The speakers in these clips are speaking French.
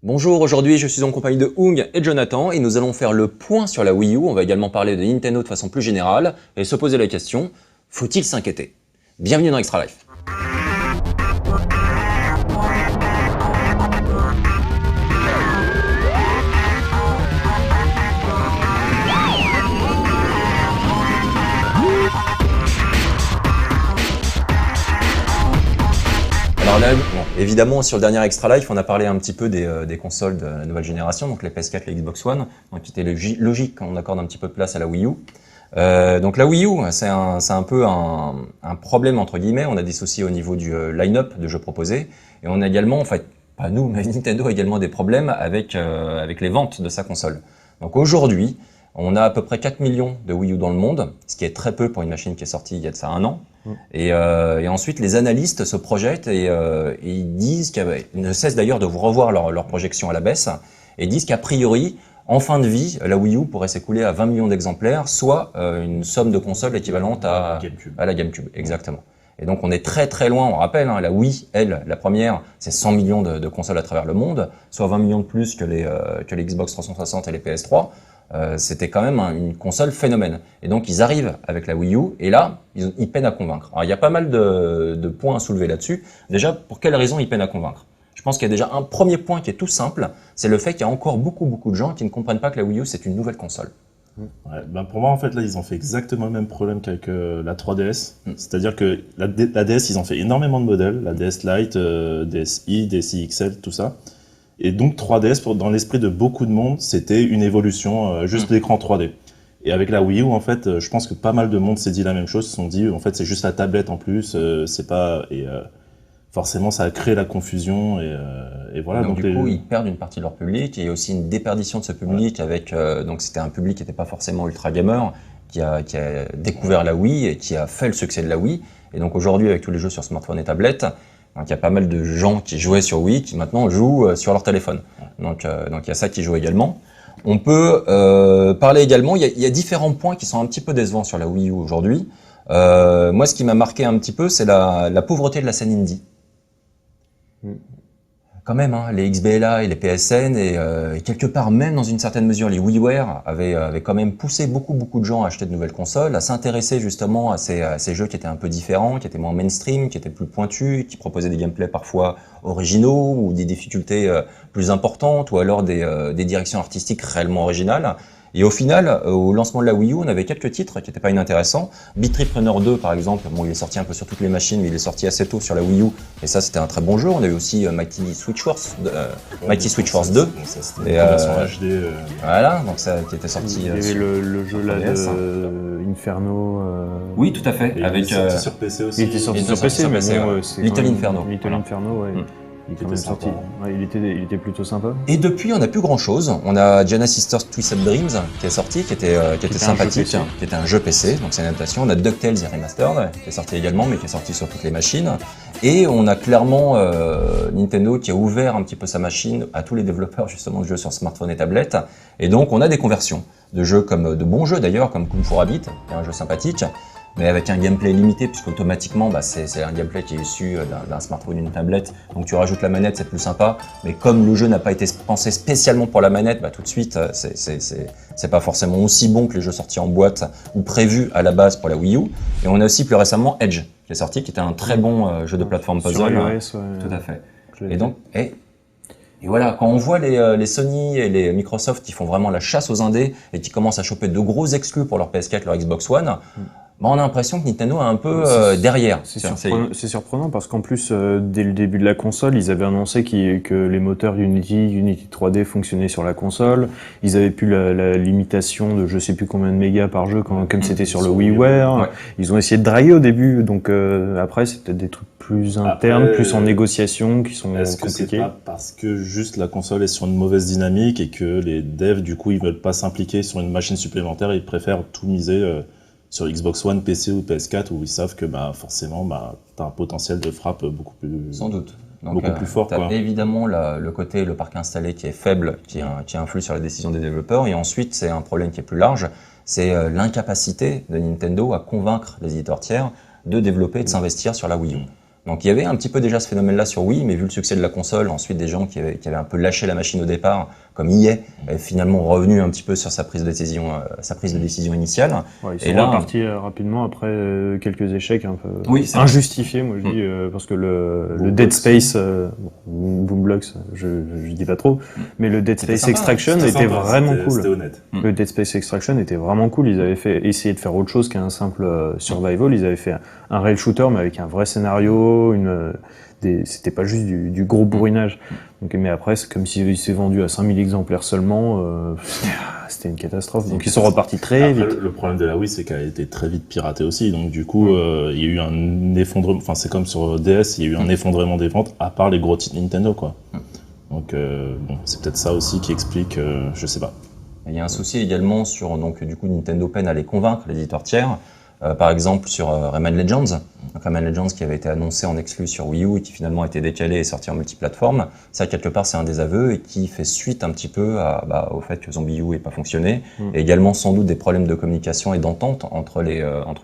Bonjour, aujourd'hui je suis en compagnie de Hung et Jonathan et nous allons faire le point sur la Wii U. On va également parler de Nintendo de façon plus générale et se poser la question, faut-il s'inquiéter? Bienvenue dans Extra Life. Alors là, évidemment, sur le dernier Extra Life, on a parlé un petit peu des consoles de la nouvelle génération, donc les PS4, les Xbox One, donc il était logique qu'on accorde un petit peu de place à la Wii U. Donc la Wii U, c'est un peu un problème entre guillemets. On a des soucis au niveau du line-up de jeux proposés, et on a également, en fait, pas nous, mais Nintendo a également des problèmes avec les ventes de sa console. Donc aujourd'hui, on a à peu près 4 millions de Wii U dans le monde, ce qui est très peu pour une machine qui est sortie il y a de ça 1 an. Et ensuite, les analystes se projettent et ils disent ils ne cessent d'ailleurs de revoir leur projection à la baisse, et disent qu'a priori, en fin de vie, la Wii U pourrait s'écouler à 20 millions d'exemplaires, soit une somme de consoles équivalente à la GameCube. Exactement. Et donc on est très très loin, on rappelle, hein, la Wii, elle, la première, c'est 100 millions de consoles à travers le monde, soit 20 millions de plus que les Xbox 360 et les PS3. C'était quand même une console phénomène. Et donc ils arrivent avec la Wii U, et là, ils peinent à convaincre. Alors il y a pas mal de points à soulever là-dessus. Déjà, pour quelles raisons ils peinent à convaincre? Je pense qu'il y a déjà un premier point qui est tout simple, c'est le fait qu'il y a encore beaucoup de gens qui ne comprennent pas que la Wii U c'est une nouvelle console. Ouais, ben pour moi, en fait, là, ils ont fait exactement le même problème qu'avec la 3DS. C'est-à-dire que la DS, ils ont fait énormément de modèles, la DS Lite, DSi, DSi XL, tout ça. Et donc 3DS, dans l'esprit de beaucoup de monde, c'était une évolution, juste l'écran 3D. Et avec la Wii U, en fait, je pense que pas mal de monde s'est dit la même chose, se sont dit, en fait, c'est juste la tablette en plus, c'est pas... Et forcément, ça a créé la confusion, et voilà. Donc du coup, ils perdent une partie de leur public, et il y a aussi une déperdition de ce public avec... donc c'était un public qui n'était pas forcément ultra gamer, qui a découvert la Wii et qui a fait le succès de la Wii. Et donc aujourd'hui, avec tous les jeux sur smartphone et tablette, donc il y a pas mal de gens qui jouaient sur Wii qui maintenant jouent sur leur téléphone. Donc il y a ça qui joue également. On peut parler également, il y a différents points qui sont un petit peu décevants sur la Wii U aujourd'hui. Moi, ce qui m'a marqué un petit peu, c'est la pauvreté de la scène indie. Quand même, hein, les XBLA et les PSN et quelque part même dans une certaine mesure les WiiWare avaient quand même poussé beaucoup de gens à acheter de nouvelles consoles, à s'intéresser justement à ces jeux qui étaient un peu différents, qui étaient moins mainstream, qui étaient plus pointus, qui proposaient des gameplays parfois originaux ou des difficultés plus importantes ou alors des directions artistiques réellement originales. Et au final, au lancement de la Wii U, on avait quelques titres qui n'étaient pas inintéressants. Beat Trip Runner 2, par exemple, bon, il est sorti un peu sur toutes les machines, mais il est sorti assez tôt sur la Wii U, et ça, c'était un très bon jeu. On a eu aussi Mighty Switch Force 2. Ça, c'était une version HD. Voilà, donc ça qui était sorti. Il y avait le jeu là de Inferno. Oui, tout à fait. Il était sorti sur PC aussi. Il était sorti sur PC, mais bon, c'est Little Inferno. Little Inferno, ouais. Il était sorti. Ouais, il était plutôt sympa. Et depuis, on n'a plus grand chose. On a Giana Sisters Twisted Dreams qui est sorti, qui était sympathique, qui était un jeu PC, donc c'est une adaptation. On a DuckTales Remastered qui est sorti également, mais qui est sorti sur toutes les machines. Et on a clairement Nintendo qui a ouvert un petit peu sa machine à tous les développeurs justement de jeux sur smartphone et tablette. Et donc on a des conversions de jeux de bons jeux d'ailleurs, comme Kung Fu Rabbit, qui est un jeu sympathique, mais avec un gameplay limité, puisqu'automatiquement, c'est un gameplay qui est issu d'un smartphone ou d'une tablette. Donc tu rajoutes la manette, c'est plus sympa. Mais comme le jeu n'a pas été pensé spécialement pour la manette, tout de suite, c'est pas forcément aussi bon que les jeux sortis en boîte ou prévus à la base pour la Wii U. Et on a aussi plus récemment Edge, qui est sorti, qui était un très bon jeu de plateforme puzzle. Sur iOS, ouais. Tout à fait. Et donc, et voilà, quand on voit les Sony et les Microsoft qui font vraiment la chasse aux indés et qui commencent à choper de gros exclus pour leur PS4, leur Xbox One, on a l'impression que Nintendo est un peu derrière. C'est surprenant parce qu'en plus, dès le début de la console, ils avaient annoncé que les moteurs Unity 3D fonctionnaient sur la console. Ils avaient plus la limitation de je sais plus combien de mégas par jeu comme c'était sur le WiiWare. Ouais. Ils ont essayé de draguer au début, donc après c'est peut-être des trucs plus internes, plus en négociation qui sont compliqués. Est-ce que c'est pas parce que juste la console est sur une mauvaise dynamique et que les devs du coup ils veulent pas s'impliquer sur une machine supplémentaire, ils préfèrent tout miser sur Xbox One, PC ou PS4 où ils savent que forcément t'as un potentiel de frappe beaucoup plus... Sans doute. Donc, beaucoup plus fort. T'as évidemment le parc installé qui est faible, qui influe sur la décision des développeurs, et ensuite c'est un problème qui est plus large, c'est l'incapacité de Nintendo à convaincre les éditeurs tiers de développer et de s'investir sur la Wii U. Donc il y avait un petit peu déjà ce phénomène-là sur Wii, mais vu le succès de la console, ensuite des gens qui avaient un peu lâché la machine au départ, comme EA, est finalement revenu un petit peu sur sa prise de décision initiale. Ouais, ils Et sont là, repartis rapidement après quelques échecs un peu Oui, c'est injustifiés, moi je dis, parce que le Dead Space, Boomblocks, je dis pas trop, mais le Dead C'était Space sympa, Extraction C'était était sympa, vraiment cool. C'était honnête. Le Dead Space Extraction était vraiment cool. Ils avaient essayé de faire autre chose qu'un simple survival. Ils avaient fait un rail shooter, mais avec un vrai scénario, c'était pas juste du gros bourrinage. Donc, mais après, c'est comme s'il s'est vendu à 5000 exemplaires seulement. C'était une catastrophe. Donc ils sont repartis très Après, vite. le problème de la Wii, c'est qu'elle a été très vite piratée aussi. Donc du coup, il y a eu un effondrement. Enfin, c'est comme sur DS, il y a eu un effondrement des ventes, à part les gros titres Nintendo, quoi. Donc bon, c'est peut-être ça aussi qui explique. Je sais pas. il y a un souci également sur, donc du coup, Nintendo peine à les convaincre, les éditeurs tiers. Par exemple sur Rayman Legends. Donc Rayman Legends qui avait été annoncé en exclu sur Wii U et qui finalement a été décalé et sorti en multiplateforme. Ça, quelque part, c'est un des aveux et qui fait suite un petit peu au fait que Zombie U n'ait pas fonctionné. Et également sans doute des problèmes de communication et d'entente entre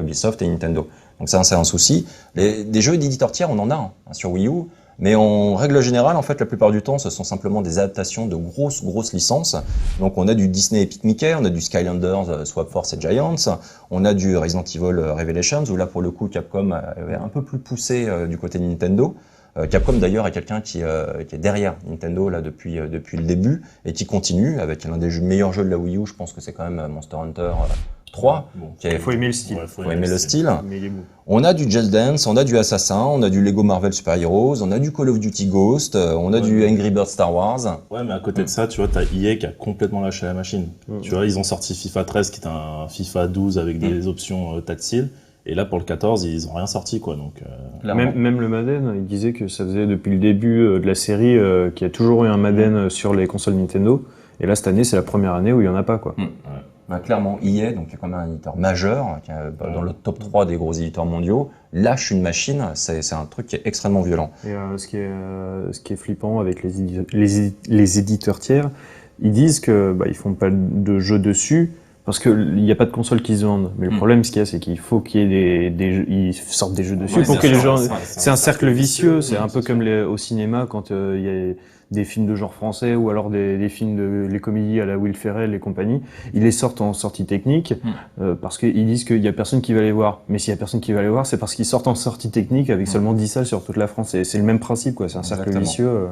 Ubisoft et Nintendo. Donc ça, c'est un souci. Des jeux d'éditeurs tiers, on en a sur Wii U. Mais en règle générale, en fait, la plupart du temps, ce sont simplement des adaptations de grosses licences. Donc, on a du Disney Epic Mickey, on a du Skylanders, Swap Force et Giants, on a du Resident Evil Revelations, où là, pour le coup, Capcom est un peu plus poussé du côté de Nintendo. Capcom, d'ailleurs, est quelqu'un qui est derrière Nintendo là depuis le début et qui continue avec l'un des meilleurs jeux de la Wii U. Je pense que c'est quand même Monster Hunter 3. Bon, Il faut aimer le style. Ouais, Faut aimer le style. Mais il est beau. On a du Just Dance, on a du Assassin, on a du Lego Marvel Super Heroes, on a du Call of Duty Ghost, on a du Angry Birds Star Wars. Ouais, mais à côté de ça, tu vois, t'as EA qui a complètement lâché la machine. Tu vois, ils ont sorti FIFA 13 qui est un FIFA 12 avec des options tactiles. Et là, pour le 14, ils ont rien sorti, quoi. Donc, Clairement. Même le Madden, il disait que ça faisait depuis le début de la série qu'il y a toujours eu un Madden sur les consoles Nintendo. Et là, cette année, c'est la première année où il y en a pas, quoi. Clairement, EA, donc qui est quand même un éditeur majeur, qui est dans le top 3 des gros éditeurs mondiaux, lâche une machine, c'est un truc qui est extrêmement violent. Et ce qui est flippant avec les éditeurs tiers, ils disent que ils font pas de jeux dessus parce que il n'y a pas de console qui se vendent. Mais le problème, ce qu'il y a, c'est qu'il faut qu'il y ait ils sortent des jeux dessus pour que les gens. C'est un cercle vicieux. C'est un peu comme au cinéma quand il y a des films de genre français ou alors des films les comédies à la Will Ferrell et compagnie. Ils les sortent en sortie technique parce qu'ils disent qu'il y a personne qui va les voir. Mais s'il y a personne qui va les voir, c'est parce qu'ils sortent en sortie technique avec seulement 10 salles sur toute la France. Et c'est le même principe, quoi. C'est un cercle Exactement. vicieux.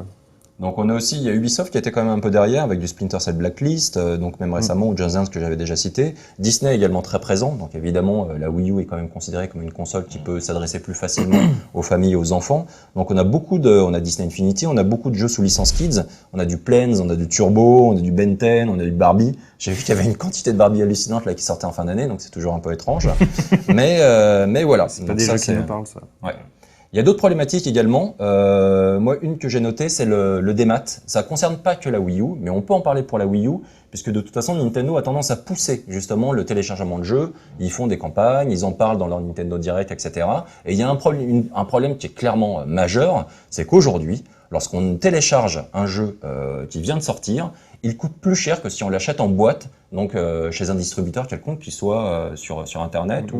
Donc on a aussi, il y a Ubisoft qui était quand même un peu derrière avec du Splinter Cell Blacklist, donc même récemment, ou Just Dance que j'avais déjà cité. Disney également très présent, donc évidemment la Wii U est quand même considérée comme une console qui peut s'adresser plus facilement aux familles et aux enfants. Donc on a Disney Infinity, on a beaucoup de jeux sous licence Kids, on a du Planes, on a du Turbo, on a du Ben 10, on a du Barbie. J'ai vu qu'il y avait une quantité de Barbie hallucinante là qui sortait en fin d'année, donc c'est toujours un peu étrange. mais voilà. C'est pas des jeux qui nous parlent, ça. Ouais. Il y a d'autres problématiques également. Moi, une que j'ai notée, c'est le démat. Ça concerne pas que la Wii U, mais on peut en parler pour la Wii U, puisque de toute façon, Nintendo a tendance à pousser justement le téléchargement de jeux. Ils font des campagnes, ils en parlent dans leur Nintendo Direct, etc. Et il y a un problème qui est clairement majeur, c'est qu'aujourd'hui, lorsqu'on télécharge un jeu qui vient de sortir, il coûte plus cher que si on l'achète en boîte, donc chez un distributeur quelconque, qui soit sur Internet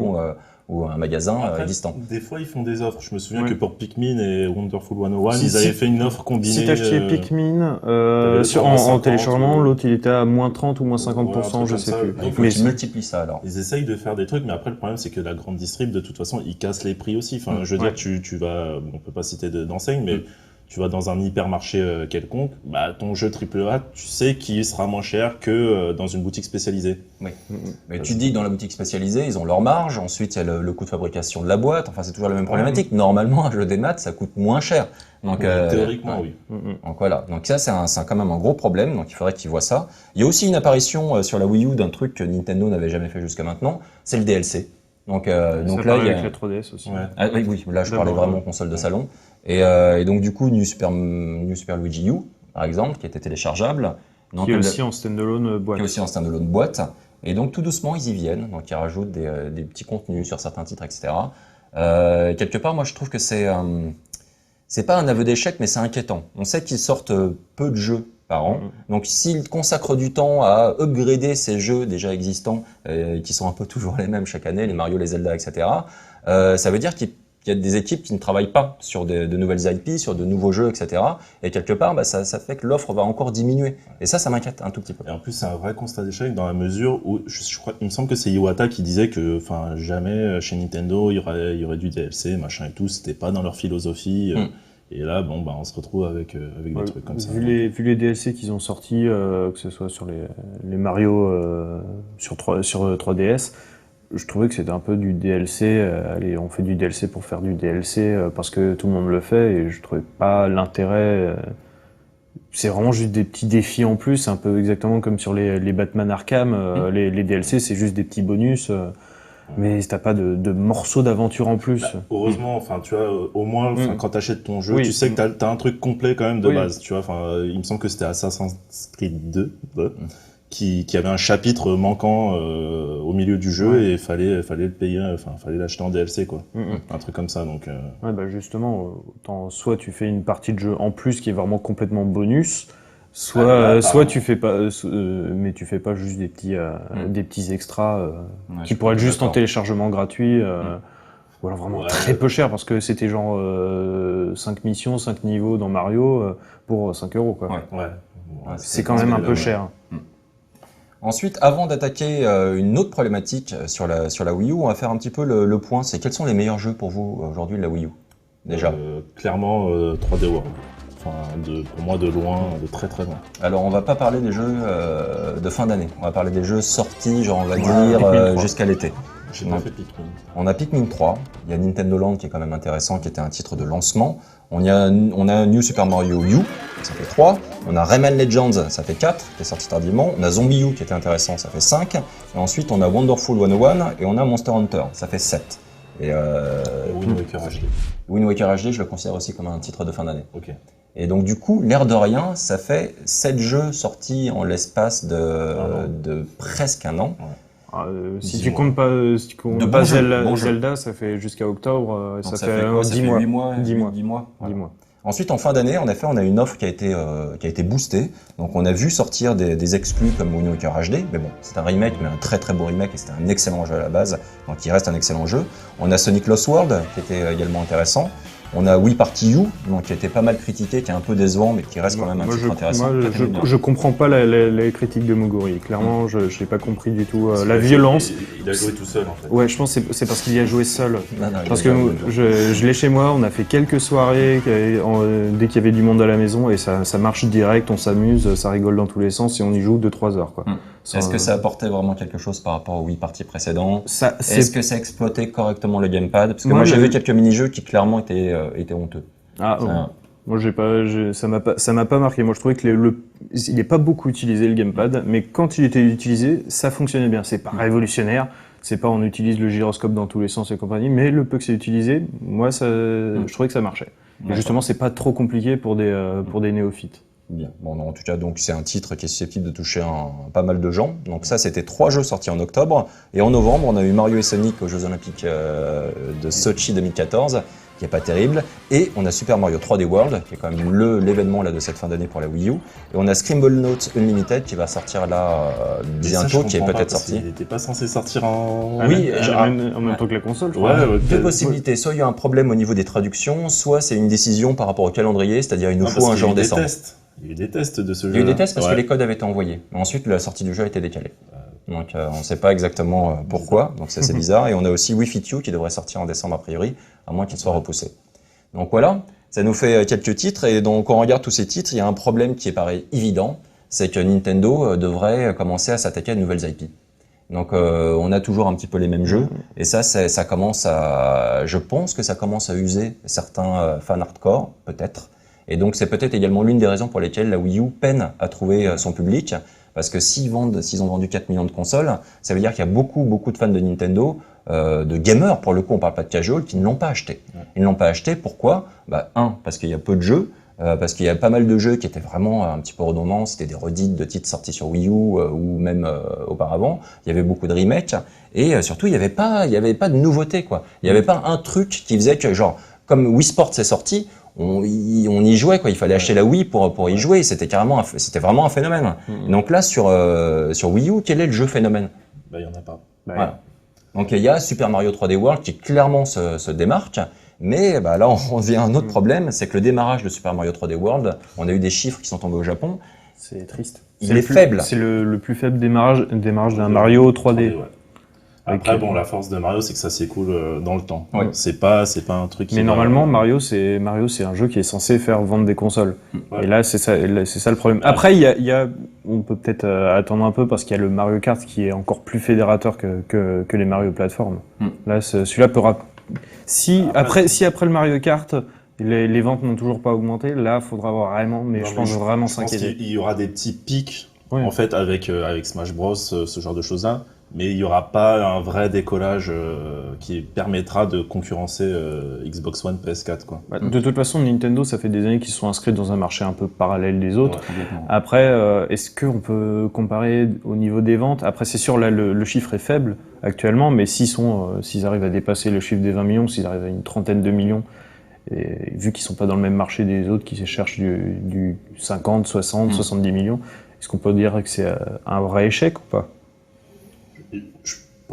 ou un magasin existant. Des fois, ils font des offres. Je me souviens que pour Pikmin et Wonderful 101, ils avaient fait une offre combinée. Si t'achetais Pikmin en téléchargement, l'autre il était à moins 30 ou moins 50%, je sais plus. Il faut qu'ils multiplient ça alors. Ils essayent de faire des trucs, mais après le problème c'est que la grande distrib, de toute façon, ils cassent les prix aussi. Enfin, je veux dire, tu vas, on peut pas citer d'enseigne, mais tu vas dans un hypermarché quelconque, ton jeu AAA, tu sais qu'il sera moins cher que dans une boutique spécialisée. Oui. Mais tu dis que dans la boutique spécialisée, ils ont leur marge, ensuite il y a le coût de fabrication de la boîte, enfin c'est toujours la même problématique. Normalement, un jeu des maths, ça coûte moins cher. Donc, théoriquement, oui. Donc voilà. Donc ça, c'est quand même un gros problème, donc il faudrait qu'ils voient ça. Il y a aussi une apparition sur la Wii U d'un truc que Nintendo n'avait jamais fait jusqu'à maintenant, c'est le DLC. Donc là, il y a... avec la 3DS aussi. Ouais. Ah, oui, là je parlais vraiment console de salon. Et donc du coup, New Super Luigi U, par exemple, qui était téléchargeable. Donc, Qui est aussi en standalone boîte. Qui est aussi en standalone boîte. Et donc tout doucement, ils y viennent. Donc ils rajoutent des petits contenus sur certains titres, etc. Quelque part, moi je trouve que c'est pas un aveu d'échec, mais c'est inquiétant. On sait qu'ils sortent peu de jeux par an. Donc s'ils consacrent du temps à upgrader ces jeux déjà existants, qui sont un peu toujours les mêmes chaque année, les Mario, les Zelda, etc., ça veut dire qu'ils qu'il y a des équipes qui ne travaillent pas sur de nouvelles IP, sur de nouveaux jeux, etc. Et quelque part, ça fait que l'offre va encore diminuer. Et ça m'inquiète un tout petit peu. Et en plus, c'est un vrai constat d'échec dans la mesure où, je crois, il me semble que c'est Iwata qui disait que, enfin, jamais chez Nintendo, il y aurait du DLC, machin et tout, c'était pas dans leur philosophie. Et là, on se retrouve avec des trucs comme ça. Vu les DLC qu'ils ont sortis, que ce soit sur les Mario sur 3DS, je trouvais que c'était un peu du DLC. Allez, on fait du DLC pour faire du DLC parce que tout le monde le fait, et je trouvais pas l'intérêt. C'est vraiment juste des petits défis en plus, c'est un peu exactement comme sur les Batman Arkham. Les DLC, c'est juste des petits bonus. Mais t'as pas de morceaux d'aventure en plus. Heureusement, enfin, tu vois, au moins, quand t'achètes ton jeu, Oui. tu sais que t'as un truc complet quand même de base, tu vois. Enfin, il me semble que c'était Assassin's Creed 2, qui avait un chapitre manquant au milieu du jeu, et fallait le payer, enfin, fallait l'acheter en DLC, quoi. Un truc comme ça, donc. Ouais, bah justement, soit tu fais une partie de jeu en plus qui est vraiment complètement bonus, soit tu fais pas, mais tu fais pas juste des petits extras qui pourraient être juste en téléchargement gratuit, ou alors vraiment très peu cher, parce que c'était genre 5 missions, 5 niveaux dans Mario pour 5 €, quoi. C'est quand même un peu cher. Ensuite, avant d'attaquer une autre problématique sur la Wii U, on va faire un petit peu le point. C'est quels sont les meilleurs jeux pour vous aujourd'hui de la Wii U? Déjà. Clairement 3D World. Enfin, pour moi, de loin, de très très loin. Alors, on va pas parler des jeux de fin d'année. On va parler des jeux sortis, genre on va dire jusqu'à l'été. J'ai pas fait Pikmin. On a Pikmin 3. Il y a Nintendo Land qui est quand même intéressant, qui était un titre de lancement. On a New Super Mario U, ça fait 3. On a Rayman Legends, ça fait 4, qui est sorti tardivement. On a Zombie U qui était intéressant, ça fait 5. Et ensuite, on a Wonderful 101 et on a Monster Hunter, ça fait 7. Et Wind Waker HD. Wind Waker HD, je le considère aussi comme un titre de fin d'année. Ok. Et donc du coup, l'air de rien, ça fait 7 jeux sortis en l'espace de presque un an. Si tu comptes pas, Zelda, ça fait jusqu'à octobre, Donc ça fait 10 mois. 10 mois. Ensuite, en fin d'année, en effet, on a une offre qui a été boostée. Donc, on a vu sortir des exclus comme Wind Waker HD. Mais bon, c'est un remake, mais un très très beau remake, et c'était un excellent jeu à la base. Donc, il reste un excellent jeu. On a Sonic Lost World, qui était également intéressant. On a Wii Party U, donc qui a été pas mal critiqué, qui est un peu décevant, mais qui reste quand même un titre intéressant. Je comprends pas les critiques de Moguri. Clairement, je l'ai pas compris du tout. La violence. Il a joué tout seul, en fait. Ouais, je pense que c'est parce qu'il y a joué seul. Non, Parce que je l'ai chez moi, on a fait quelques soirées dès qu'il y avait du monde à la maison, et ça marche direct, on s'amuse, ça rigole dans tous les sens, et on y joue 2-3 heures, quoi. Est-ce que ça apportait vraiment quelque chose par rapport au Wii Party précédent? Est-ce que ça exploitait correctement le gamepad? Parce que moi j'ai vu quelques mini-jeux qui clairement étaient honteux. Moi ça m'a pas marqué. Moi je trouvais que il n'est pas beaucoup utilisé le gamepad, mais quand il était utilisé, ça fonctionnait bien. C'est pas révolutionnaire, c'est pas on utilise le gyroscope dans tous les sens et compagnie, mais le peu que c'est utilisé, moi je trouvais que ça marchait. Et justement, c'est pas trop compliqué pour des néophytes. Bien. Bon, en tout cas, donc c'est un titre qui est susceptible de toucher pas mal de gens. Donc ça, c'était 3 jeux sortis en octobre. Et en novembre, on a eu Mario et Sonic aux Jeux Olympiques de Sochi 2014, qui est pas terrible. Et on a Super Mario 3D World, qui est quand même l'événement là de cette fin d'année pour la Wii U. Et on a Scramble Notes Unlimited qui va sortir là bientôt, qui est peut-être sorti. Il n'était pas censé sortir en... Oui, en même temps que la console, je crois. Deux possibilités. Soit il y a un problème au niveau des traductions, soit c'est une décision par rapport au calendrier, c'est-à-dire il nous faut un jeu en décembre. Il y a eu des tests de ce jeu. Il y a eu des tests parce que les codes avaient été envoyés. Ensuite, la sortie du jeu a été décalée. Donc, on ne sait pas exactement pourquoi. Donc, c'est assez bizarre. Et on a aussi Wii Fit You qui devrait sortir en décembre a priori, à moins qu'il soit repoussé. Donc voilà, ça nous fait quelques titres. Et donc, quand on regarde tous ces titres, il y a un problème qui paraît évident, c'est que Nintendo devrait commencer à s'attaquer à de nouvelles IP. Donc, on a toujours un petit peu les mêmes jeux. Et ça commence je pense que ça commence à user certains fans hardcore, peut-être. Et donc, c'est peut-être également l'une des raisons pour lesquelles la Wii U peine à trouver son public. Parce que s'ils ont vendu 4 millions de consoles, ça veut dire qu'il y a beaucoup de fans de Nintendo, de gamers, pour le coup, on parle pas de casual, qui ne l'ont pas acheté. Ils ne l'ont pas acheté, pourquoi? Parce qu'il y a peu de jeux, parce qu'il y a pas mal de jeux qui étaient vraiment un petit peu redondants, c'était des redites de titres sortis sur Wii U ou même auparavant. Il y avait beaucoup de remakes, et surtout, il y avait pas de nouveauté, quoi. Il y avait pas un truc qui faisait que, genre, comme Wii Sports est sorti, on y jouait, quoi. Il fallait acheter la Wii pour y jouer. C'était vraiment un phénomène. Donc là, sur Wii U, quel est le jeu phénomène? Il y en a pas. Voilà. Donc il y a Super Mario 3D World qui clairement se démarque. Mais bah, là, on revient à un autre problème, c'est que le démarrage de Super Mario 3D World, on a eu des chiffres qui sont tombés au Japon. C'est triste. Il est faible. C'est le plus faible démarrage d'un Mario 3D. Ouais. Après, bon, la force de Mario, c'est que ça s'écoule dans le temps. Ouais. C'est pas un truc qui Mais va- normalement, Mario, c'est un jeu qui est censé faire vendre des consoles. Ouais. Et là, c'est ça le problème. Ouais. Après, on peut peut-être attendre un peu parce qu'il y a le Mario Kart qui est encore plus fédérateur que les Mario plateformes. Là, celui-là peut si après le Mario Kart, les ventes n'ont toujours pas augmenté, là, faudra vraiment, Non, je pense vraiment s'inquiéter. qu'il y aura des petits pics, Ouais. en fait, avec Smash Bros, ce genre de choses-là. Mais il n'y aura pas un vrai décollage qui permettra de concurrencer Xbox One, PS4, quoi. Bah, de toute façon, Nintendo, ça fait des années qu'ils sont inscrits dans un marché un peu parallèle des autres. Ouais. Complètement. Après, est-ce qu'on peut comparer au niveau des ventes? Après, c'est sûr, là, le chiffre est faible actuellement, mais s'ils arrivent à dépasser le chiffre des 20 millions, s'ils arrivent à une trentaine de millions, et vu qu'ils sont pas dans le même marché des autres qui cherchent du 50, 60, 70 millions, est-ce qu'on peut dire que c'est un vrai échec ou pas?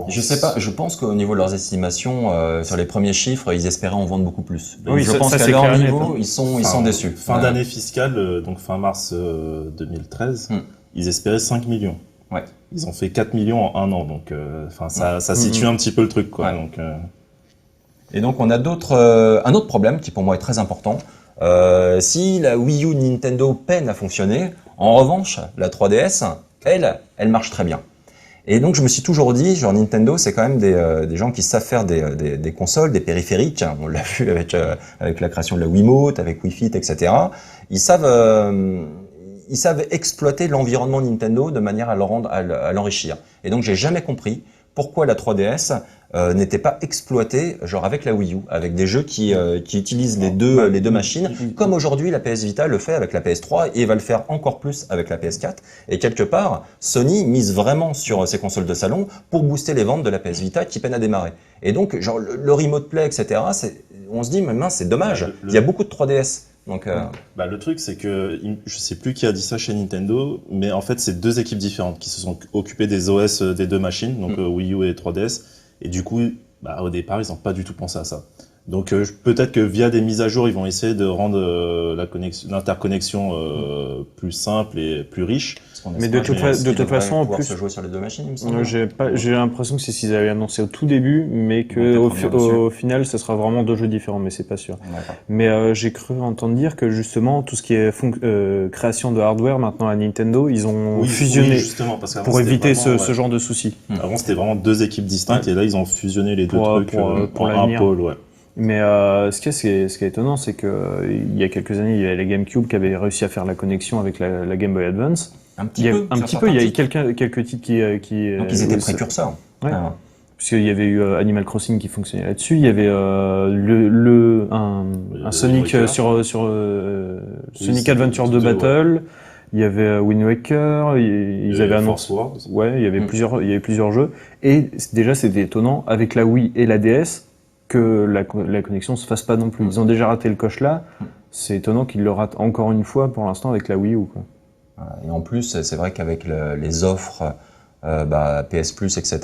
Je sais pas, je pense qu'au niveau de leurs estimations, sur les premiers chiffres, ils espéraient en vendre beaucoup plus. Donc, Oui, je ça- pense ça, qu'à c'est leur clair et net, niveau, hein. ils sont déçus. Fin d'année fiscale, donc fin mars 2013, ils espéraient 5 millions. Ouais. Ils ont fait 4 millions en un an, donc ça situe un petit peu le truc, quoi. Ouais. Donc, Et donc on a un autre problème qui pour moi est très important. Si la Wii U de Nintendo peine à fonctionner, en revanche, la 3DS, elle marche très bien. Et donc je me suis toujours dit, genre Nintendo, c'est quand même des gens qui savent faire des consoles, des périphériques. On l'a vu avec la création de la Wiimote, avec Wii Fit, etc. Ils savent exploiter l'environnement Nintendo de manière à à l'enrichir. Et donc j'ai jamais compris pourquoi la 3DS n'était pas exploitée genre avec la Wii U, avec des jeux qui utilisent les deux machines, comme aujourd'hui la PS Vita le fait avec la PS3 et va le faire encore plus avec la PS4. Et quelque part, Sony mise vraiment sur ses consoles de salon pour booster les ventes de la PS Vita qui peine à démarrer. Et donc genre le Remote Play, etc. On se dit mais mince, c'est dommage. Il y a beaucoup de 3DS. Donc, le truc, c'est que je sais plus qui a dit ça chez Nintendo, mais en fait, c'est deux équipes différentes qui se sont occupées des OS des deux machines, donc Wii U et 3DS. Et du coup, au départ, ils n'ont pas du tout pensé à ça. Donc, peut-être que via des mises à jour, ils vont essayer de rendre l'interconnexion plus simple et plus riche. Mais de toute façon, en plus, se jouer sur les deux machines, il me semble. j'ai l'impression que c'est ce qu'ils avaient annoncé au tout début, mais que au final, ça sera vraiment deux jeux différents, mais c'est pas sûr. D'accord. Mais j'ai cru entendre dire que justement, tout ce qui est création de hardware maintenant à Nintendo, ils ont fusionné Oui, justement, parce qu'avant, pour c'était éviter vraiment, ce genre de soucis. Avant, c'était vraiment deux équipes distinctes, et là, ils ont fusionné les deux trucs pour en un l'avenir. pôle, ouais. Mais ce qui est étonnant, c'est que il y a quelques années, il y avait la GameCube qui avait réussi à faire la connexion avec la Game Boy Advance. Un petit peu. Il y a eu quelques titres qui Donc ils étaient précurseurs. Ouais. Ah. Puisqu'il y avait eu Animal Crossing qui fonctionnait là-dessus, il y avait un Sonic sur Sonic Adventure 2 Battle, il y avait Wind Waker, ils avaient annoncé. Ouais, il y avait plusieurs jeux. Et déjà, c'était étonnant avec la Wii et la DS que la connexion se fasse pas non plus. Ils ont déjà raté le coche là. C'est étonnant qu'ils le ratent encore une fois pour l'instant avec la Wii U, quoi. Et en plus, c'est vrai qu'avec les offres PS Plus, etc.,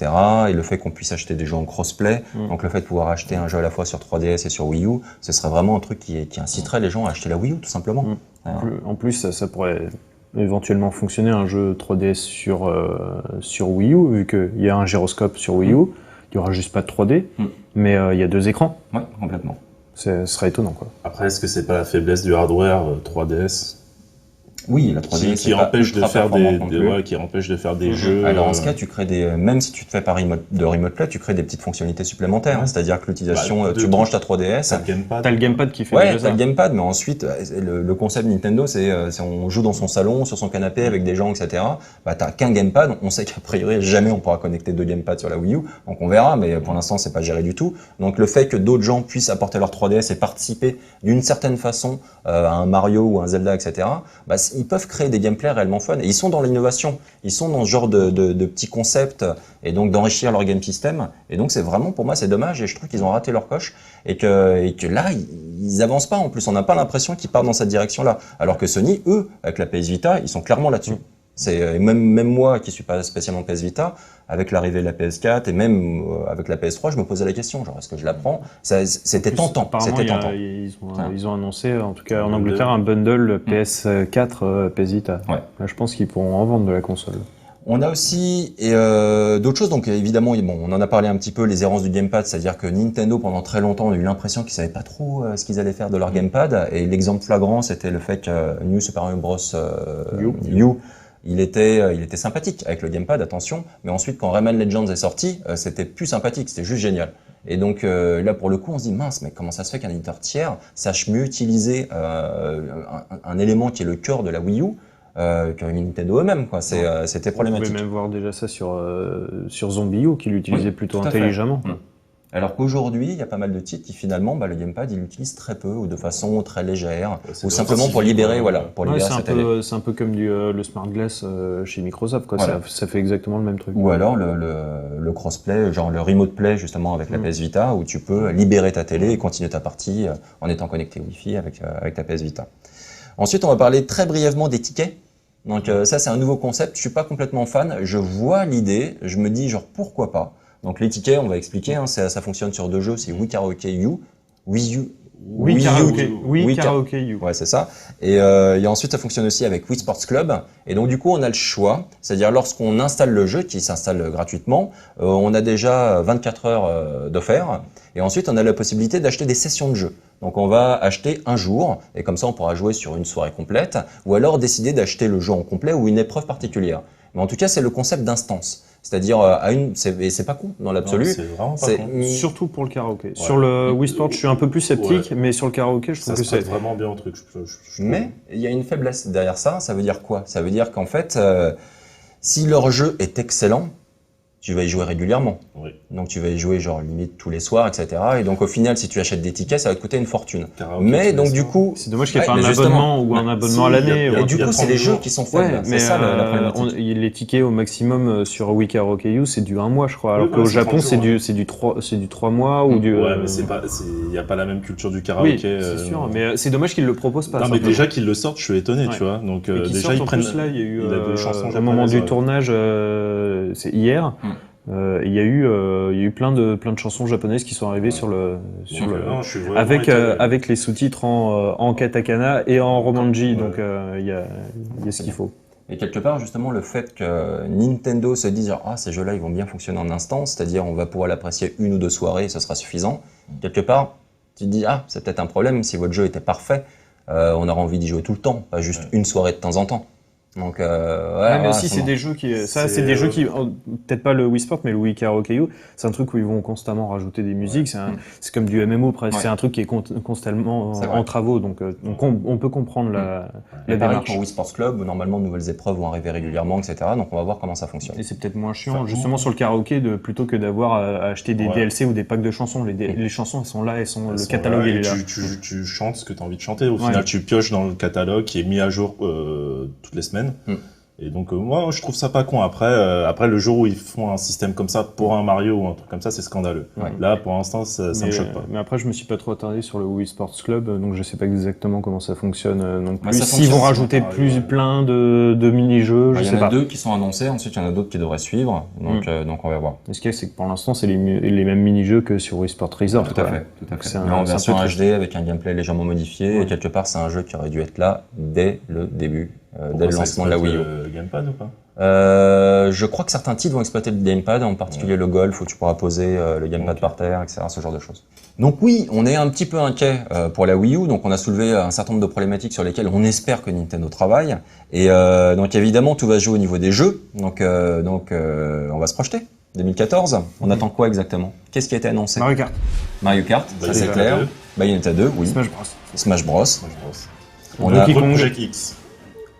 et le fait qu'on puisse acheter des jeux en crossplay, donc le fait de pouvoir acheter un jeu à la fois sur 3DS et sur Wii U, ce serait vraiment un truc qui inciterait les gens à acheter la Wii U, tout simplement. En plus, ça pourrait éventuellement fonctionner un jeu 3DS sur Wii U, vu qu'il y a un gyroscope sur Wii U, il n'y aura juste pas de 3D, mais il y a deux écrans. Ouais, complètement. Ce serait étonnant, quoi. Après, est-ce que c'est pas la faiblesse du hardware 3DS Oui, la 3D qui empêche de faire qui empêche de faire des jeux. Alors en ce cas, tu crées même si tu te fais pas de Remote Play, tu crées des petites fonctionnalités supplémentaires. C'est-à-dire que l'utilisation, tu branches ta 3DS. T'as le gamepad qui fait Ouais, t'as le gamepad, mais ensuite, le concept Nintendo, c'est on joue dans son salon, sur son canapé avec des gens, etc. T'as qu'un gamepad. On sait qu'a priori jamais on pourra connecter deux gamepads sur la Wii U, donc on verra. Mais pour l'instant, c'est pas géré du tout. Donc le fait que d'autres gens puissent apporter leur 3DS et participer d'une certaine façon à un Mario ou un Zelda, etc. Ils peuvent créer des gameplays réellement fun. Et ils sont dans l'innovation. Ils sont dans ce genre de petits concepts et donc d'enrichir leur game system. Et donc c'est vraiment, pour moi, c'est dommage et je trouve qu'ils ont raté leur coche et que là, ils avancent pas en plus. On n'a pas l'impression qu'ils partent dans cette direction-là. Alors que Sony, eux, avec la PS Vita, ils sont clairement là-dessus. Et même moi qui suis pas spécialement PS Vita, avec l'arrivée de la PS4 et même avec la PS3, je me posais la question, genre est-ce que je la prends? C'était tentant. Apparemment, C'était tentant. ils ont annoncé, en tout cas en Angleterre, un bundle PS4 PS Vita. Ouais. Là, je pense qu'ils pourront en vendre de la console. On a aussi d'autres choses, donc évidemment, bon, on en a parlé un petit peu, les errances du gamepad, c'est-à-dire que Nintendo, pendant très longtemps, on a eu l'impression qu'ils savaient pas trop ce qu'ils allaient faire de leur gamepad, et l'exemple flagrant, c'était le fait que New Super Mario Bros. U, il était sympathique avec le gamepad, attention, mais ensuite, quand Rayman Legends est sorti, c'était plus sympathique, c'était juste génial. Et donc là, pour le coup, on se dit, mince, mais comment ça se fait qu'un éditeur tiers sache mieux utiliser un élément qui est le cœur de la Wii U que Nintendo eux-mêmes, quoi. C'était problématique. On pouvait même voir déjà ça sur Zombie U, qui l'utilisait plutôt intelligemment. Alors qu'aujourd'hui, il y a pas mal de titres qui finalement, le gamepad, ils l'utilisent très peu ou de façon très légère, ou simplement pour libérer, sa télé. C'est un peu comme le Smart Glass chez Microsoft, quoi. Voilà. Ça fait exactement le même truc. Ou alors le crossplay, genre le remote play justement avec la PS Vita, où tu peux libérer ta télé et continuer ta partie en étant connecté Wi-Fi avec ta PS Vita. Ensuite, on va parler très brièvement des tickets. Donc ça, c'est un nouveau concept. Je suis pas complètement fan. Je vois l'idée. Je me dis genre pourquoi pas. Donc les tickets, on va expliquer. Hein, ça fonctionne sur 2 jeux. C'est Wii Karaoke U, Wii U. Oui, Karaoke U. Ouais, c'est ça. Et ensuite, ça fonctionne aussi avec Wii Sports Club. Et donc, du coup, on a le choix. C'est-à-dire, lorsqu'on installe le jeu, qui s'installe gratuitement, on a déjà 24 heures d'offert. Et ensuite, on a la possibilité d'acheter des sessions de jeu. Donc, on va acheter un jour. Et comme ça, on pourra jouer sur une soirée complète. Ou alors, décider d'acheter le jeu en complet ou une épreuve particulière. Mais en tout cas, c'est le concept d'instance. C'est-à-dire, c'est pas con dans l'absolu. C'est vraiment pas con. Surtout pour le karaoké. Ouais. Sur le Wii Sport, je suis un peu plus sceptique, mais sur le karaoké, je trouve que c'est vraiment bien au truc. Mais il y a une faiblesse derrière ça. Ça veut dire quoi? Ça veut dire qu'en fait, si leur jeu est excellent, tu vas y jouer régulièrement. Oui. Donc tu vas y jouer genre limite tous les soirs, etc. Et donc au final, si tu achètes des tickets, ça va te coûter une fortune. Karaoké, mais donc du coup, c'est dommage qu'il n'y ait pas un abonnement ou un abonnement à l'année. Et du coup, c'est les jeux qui sont faibles. Ouais, mais c'est ça la problématique. Les tickets au maximum sur Wii Karaoke U, c'est du 1 mois, je crois. Alors qu'au Japon, c'est du 3 mois ou du. Ouais, mais il n'y a pas la même culture du karaoké. Oui, c'est sûr. Mais c'est dommage qu'ils le proposent pas. Non, mais déjà qu'ils le sortent, je suis étonné, tu vois. Donc déjà ils prennent. Là, il y a eu des chansons au moment du tournage, c'est hier. Il y a eu plein de chansons japonaises qui sont arrivées avec les sous-titres en katakana et en romanji, donc il y a ce qu'il faut. Et quelque part, justement, le fait que Nintendo se dise ces jeux-là, ils vont bien fonctionner en instant, c'est-à-dire on va pouvoir l'apprécier 1 ou 2 soirées et ce sera suffisant. Quelque part, tu te dis c'est peut-être un problème si votre jeu était parfait, on aura envie d'y jouer tout le temps, pas juste une soirée de temps en temps. Donc, mais aussi c'est des jeux qui, peut-être pas le Wii Sport, mais le Wii Karaoke U, c'est un truc où ils vont constamment rajouter des musiques. C'est comme du MMO presque. C'est un truc qui est constamment en travaux, donc on peut comprendre la démarche. Pour Wii Sports Club, où normalement de nouvelles épreuves vont arriver régulièrement, etc. Donc on va voir comment ça fonctionne. Et c'est peut-être moins chiant, justement sur le karaoké, plutôt que d'avoir à acheter des DLC ou des packs de chansons. Les chansons, elles sont là, le catalogue il est là. Tu chantes ce que tu as envie de chanter. Au final, tu pioches dans le catalogue qui est mis à jour toutes les semaines. Et donc moi je trouve ça pas con. Après le jour où ils font un système comme ça pour un Mario ou un truc comme ça, c'est scandaleux. Là pour l'instant ça me choque pas. Mais après je me suis pas trop attardé sur le Wii Sports Club, donc je sais pas exactement comment ça fonctionne non plus. Ça S'ils vont rajouter plein de mini-jeux, je sais pas. Il y en a 2 qui sont annoncés, ensuite il y en a d'autres qui devraient suivre, donc on va voir. Ce qu'il y a, c'est que pour l'instant c'est les mêmes mini-jeux que sur Wii Sport Resort. Tout à fait. Mais en version HD avec un gameplay légèrement modifié, et quelque part c'est un jeu qui aurait dû être là dès le début. Dès le lancement de la Wii U. Le gamepad ou pas je crois que certains titres vont exploiter le gamepad, en particulier le golf où tu pourras poser le gamepad par terre, etc. Ce genre de choses. Donc oui, on est un petit peu inquiet pour la Wii U, donc on a soulevé un certain nombre de problématiques sur lesquelles on espère que Nintendo travaille. Et donc évidemment, tout va se jouer au niveau des jeux, donc on va se projeter. 2014, on attend quoi exactement? Qu'est-ce qui a été annoncé? Mario Kart, ça c'est clair. Bayonetta 2, oui. Smash Bros. On a Project X.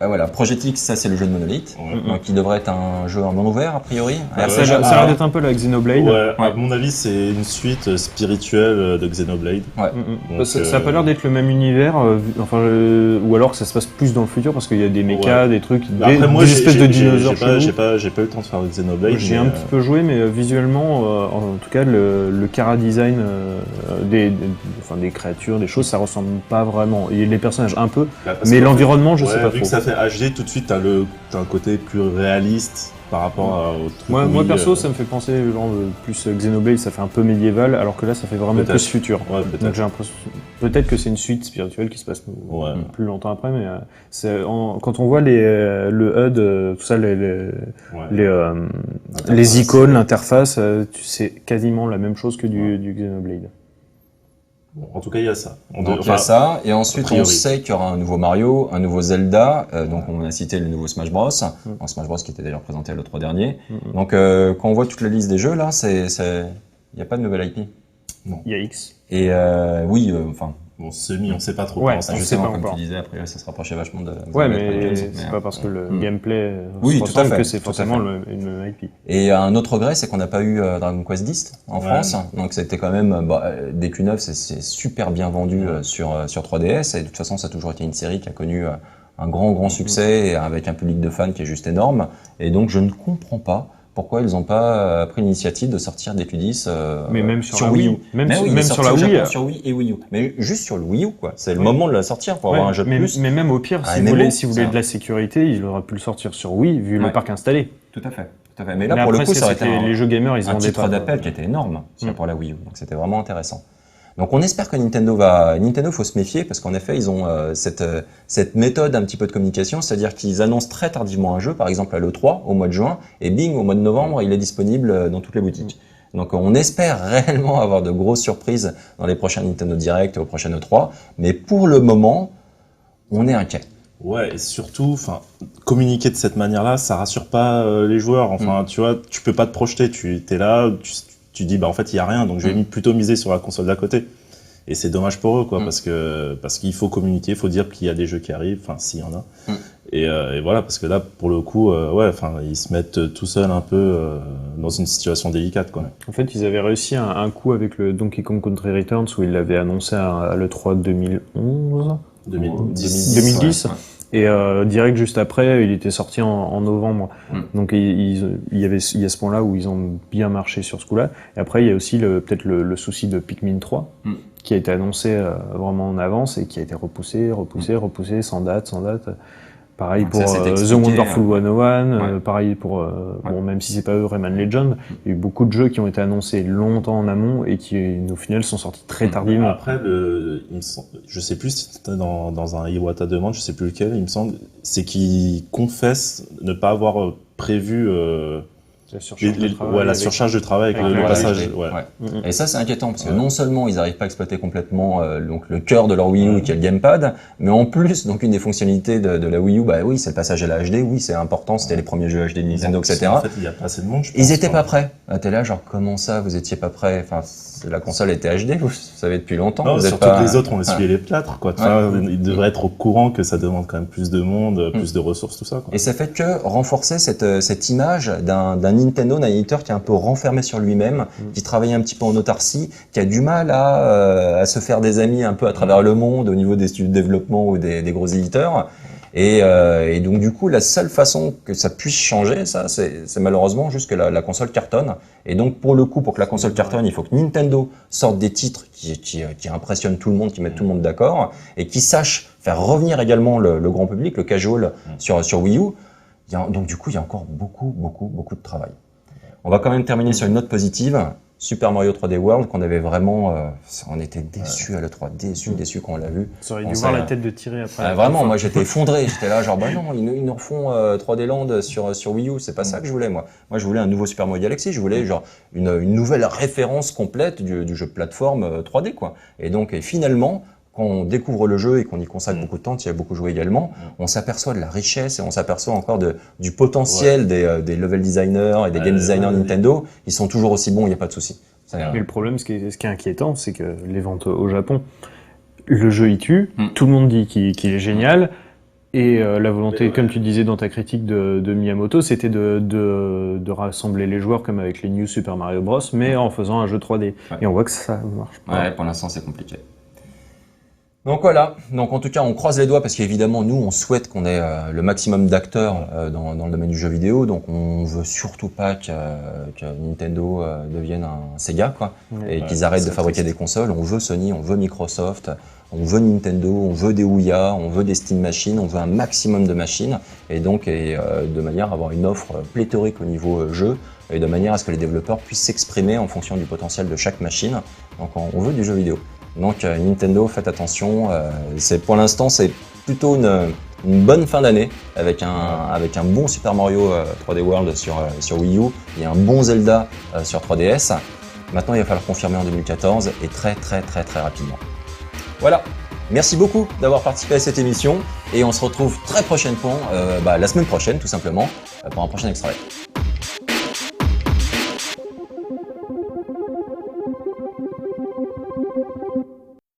Voilà, Project X, ça c'est le jeu de Monolith, donc qui devrait être un jeu en monde ouvert a priori. Ça a l'air d'être un peu la Xenoblade. Ouais, à mon avis c'est une suite spirituelle de Xenoblade. Donc, ça a pas l'air d'être le même univers, ou alors que ça se passe plus dans le futur parce qu'il y a des mechas, des trucs, des espèces de dinosaures. J'ai pas eu le temps de faire Xenoblade. J'ai un petit peu joué, mais visuellement, en tout cas, le chara design des créatures, des choses, ça ressemble pas vraiment. Et les personnages un peu, mais l'environnement, je sais pas trop. fait HD, tout de suite, t'as un côté plus réaliste par rapport au truc. Moi perso, ça me fait penser genre plus Xenoblade, ça fait un peu médiéval, alors que là, ça fait vraiment plus futur. Ouais, Donc j'ai l'impression, peut-être que c'est une suite spirituelle qui se passe plus longtemps après, mais quand on voit le HUD, tout ça, les icônes, l'interface, c'est quasiment la même chose que du Xenoblade. Bon, en tout cas, il y a ça. Donc, il y a ça, et ensuite on sait qu'il y aura un nouveau Mario, un nouveau Zelda, donc on a cité le nouveau Smash Bros, un Smash Bros qui était déjà présenté à l'E3 dernier. Donc quand on voit toute la liste des jeux là, il n'y a pas de nouvelle IP. Non. Il y a X. Et oui, enfin... Bon, on sait pas trop comment ça. Justement, comme tu disais, après ça se rapprochait vachement de... Ouais, mais c'est pas parce que le gameplay oui, tout à fait, que c'est forcément une IP. Et un autre regret, c'est qu'on n'a pas eu Dragon Quest X en France. Donc c'était quand même... Dès Q9, c'est super bien vendu sur 3DS. Et de toute façon, ça a toujours été une série qui a connu un grand succès, et avec un public de fans qui est juste énorme. Et donc je ne comprends pas pourquoi ils n'ont pas pris l'initiative de sortir des Q10 mais même sur Wii U. Même sur la Wii. Sur Wii et Wii U. Mais juste sur le Wii U, quoi. C'est le moment de la sortir pour avoir un jeu de plus. Mais même au pire, si vous voulez de la sécurité, il aurait pu le sortir sur Wii, vu le parc installé. Tout à fait. Mais là, pour le coup, ça aurait été les jeux gamers, ils un titre d'appel qui était énorme pour la Wii U. Donc c'était vraiment intéressant. Donc on espère que Nintendo faut se méfier, parce qu'en effet ils ont cette méthode un petit peu de communication, c'est-à-dire qu'ils annoncent très tardivement un jeu, par exemple à l'E3 au mois de juin, et bing, au mois de novembre il est disponible dans toutes les boutiques. Donc on espère réellement avoir de grosses surprises dans les prochains Nintendo Direct et au prochain E3, mais pour le moment on est inquiet. Ouais, et surtout, communiquer de cette manière-là, ça rassure pas les joueurs. Enfin, tu vois, tu peux pas te projeter, tu es là, tu dis en fait il y a rien, donc je vais plutôt miser sur la console d'à côté. Et c'est dommage pour eux, quoi, parce qu'il faut communiquer, il faut dire qu'il y a des jeux qui arrivent, s'il y en a. Et voilà, parce que là pour le coup, ils se mettent tout seuls un peu dans une situation délicate, quoi. En fait, ils avaient réussi un coup avec le Donkey Kong Country Returns, où ils l'avaient annoncé à l'E3 2011. 2010. Ouais. Et direct juste après, il était sorti en novembre. Donc il y a ce point-là où ils ont bien marché sur ce coup-là. Et après, il y a aussi peut-être le souci de Pikmin 3, qui a été annoncé vraiment en avance et qui a été repoussé, sans date. Pareil pour The Wonderful 101, pareil pour, même si c'est pas eux, Rayman Legend, il y a eu beaucoup de jeux qui ont été annoncés longtemps en amont et qui, au final, sont sortis très tardivement. Après, je sais plus si c'était dans un Iwata demande, je sais plus lequel, il me semble, c'est qu'il confesse ne pas avoir prévu la surcharge de travail avec le passage. Et ça, c'est inquiétant, parce que non seulement ils n'arrivent pas à exploiter complètement donc le cœur de leur Wii U qui est le gamepad, mais en plus, donc une des fonctionnalités de la Wii U, c'est le passage à la HD, c'est important, c'était les premiers jeux HD de Nintendo, etc. En fait, il y a pas assez de monde, je pense. Ils étaient pas prêts. T'es là, genre, comment ça, vous étiez pas prêts? Enfin, la console était HD, vous savez depuis longtemps. Non, surtout que les autres ont essuyé les plâtres, quoi. Ils devraient être au courant que ça demande quand même plus de monde, plus de ressources, tout ça, quoi. Et ça fait que renforcer cette image d'un Nintendo, d'un éditeur qui est un peu renfermé sur lui-même, qui travaille un petit peu en autarcie, qui a du mal à se faire des amis un peu à travers le monde au niveau des studios de développement ou des gros éditeurs. Et donc du coup, la seule façon que ça puisse changer, ça, c'est malheureusement juste que la console cartonne. Et donc pour le coup, pour que la console cartonne, il faut que Nintendo sorte des titres qui impressionnent tout le monde, qui mettent tout le monde d'accord, et qui sachent faire revenir également le grand public, le casual sur Wii U. Donc du coup, il y a encore beaucoup de travail. On va quand même terminer sur une note positive. Super Mario 3D World, qu'on avait vraiment... on était déçus à l'E3, déçus quand on l'a vu. Ça aurait dû voir la tête de Thierry après. Vraiment, moi j'étais effondré, j'étais là genre non, ils nous refont 3D Land sur Wii U, c'est pas ça que je voulais moi. Moi je voulais un nouveau Super Mario Galaxy, je voulais genre une nouvelle référence complète du jeu de plateforme 3D quoi. Et finalement... Quand on découvre le jeu et qu'on y consacre beaucoup de temps, tu y as beaucoup joué également, on s'aperçoit de la richesse et on s'aperçoit encore du potentiel des level designers et des game designers Nintendo. Ils sont toujours aussi bons, il n'y a pas de souci. Mais le problème, ce qui est inquiétant, c'est que les ventes au Japon, le jeu y tue, tout le monde dit qu'il est génial, et la volonté, comme tu disais dans ta critique de Miyamoto, c'était de rassembler les joueurs comme avec les New Super Mario Bros, mais en faisant un jeu 3D. Et on voit que ça marche pas. Ouais, pour l'instant c'est compliqué. Donc voilà, donc en tout cas on croise les doigts parce qu'évidemment nous on souhaite qu'on ait le maximum d'acteurs dans le domaine du jeu vidéo, donc on veut surtout pas que Nintendo devienne un Sega quoi, et qu'ils arrêtent de fabriquer des consoles. On veut Sony, on veut Microsoft, on veut Nintendo, on veut des Ouya, on veut des Steam Machines, on veut un maximum de machines, et donc de manière à avoir une offre pléthorique au niveau jeu, et de manière à ce que les développeurs puissent s'exprimer en fonction du potentiel de chaque machine. Donc on veut du jeu vidéo. Donc Nintendo, faites attention, pour l'instant c'est plutôt une bonne fin d'année avec un bon Super Mario 3D World sur Wii U et un bon Zelda sur 3DS. Maintenant il va falloir confirmer en 2014 et très rapidement. Voilà, merci beaucoup d'avoir participé à cette émission et on se retrouve très prochainement, la semaine prochaine tout simplement, pour un prochain Extra Life.